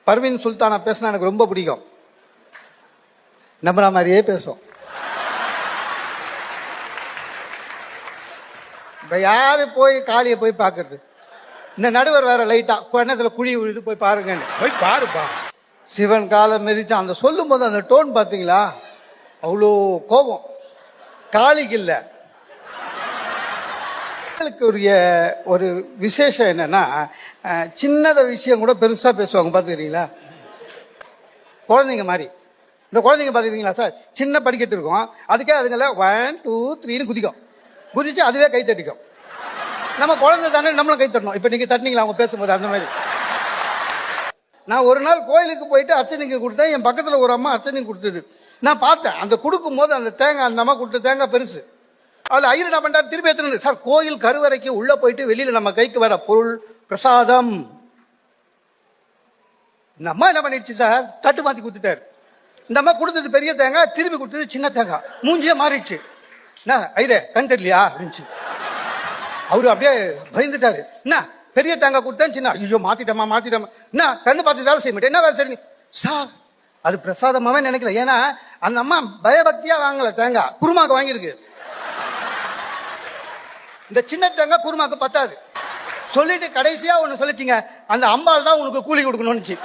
பர்வீன் சுல்தானா பேசினா எனக்கு ரொம்ப பிடிக்கும். நம்புற மாதிரியே பேசும். இப்ப யாரு போய் காளியை போய் பாக்குறது? இந்த நடுவர் வேற லைட்டா கிணத்துல குழி விழுது போய் பாருங்கன்னு. போய் பாருப்பா. சிவன் காலம் மெரிச்சான். அந்த சொல்லும் போது அந்த டோன் பாத்தீங்களா? அவ்வளோ கோபம். காளிக்கு இல்ல. ஒரு விசேஷம் என்னன்னா, சின்னத விஷயம் கூட பெருசா பேசுவாங்க. பாத்துக்கிறீங்களா? குழந்தைங்க மாதிரி. இந்த குழந்தைங்க பாத்துக்கிறீங்களா சார்? சின்ன படிக்கட்டு இருக்கும், அதுக்கே அதுங்கள 1 2 3 குதிக்கும். குதிச்சு அதுவே கை தட்டிக்கும். நம்ம குழந்தை தானே, நம்மளும் கை தட்டணும். இப்ப நீங்க தட்டினீங்களா அவங்க பேசும்போது? அந்த மாதிரி. நான் ஒரு நாள் கோயிலுக்கு போயிட்டு அர்ச்சனைக்கு கொடுத்தேன். என் பக்கத்துல ஒரு அம்மா அர்ச்சனைக்கு கொடுத்தது நான் பார்த்தேன். அந்த கொடுக்கும் போது அந்த தேங்காய், அந்த அம்மா கொடுத்த தேங்காய் பெருசு. அதுல ஐயர் என்ன பண்றாரு, திருப்பி எடுத்துட்டு சார் கோயில் கருவறைக்கு உள்ள போயிட்டு வெளியில நம்ம கைக்கு வர பொருள் பிரசாதம். இந்த அம்மா என்ன பண்ணிடுச்சு சார், தட்டு மாத்தி கொடுத்துட்டாரு. இந்த அம்மா கொடுத்தது பெரிய தேங்காய், திருப்பி கொடுத்தது சின்ன தேங்காய். மூஞ்சியே மாறிடுச்சு. என்ன ஐயரே கண் தெரியலையா இருந்துச்சு. அவரு அப்படியே பயந்துட்டாரு. என்ன பெரிய தேங்காய் கொடுத்தேன், சின்ன ஐயோ மாத்திட்டமா என்ன கண்ணு பார்த்து வேலை செய்ய மாட்டேன். என்ன வேலை சரி சார், அது பிரசாதமாவே நினைக்கல. ஏன்னா அந்த அம்மா பயபக்தியா வாங்கல தேங்காய், குருமாக்கு வாங்கியிருக்கு. இந்த சின்ன தேங்காய் குருமாக்கு பத்தாது சொல்லிட்டு கடைசியா ஒண்ணு சொல்லிட்டீங்க, அந்த அம்பாள் தான் உனக்கு கூலி கொடுக்கணும்னு.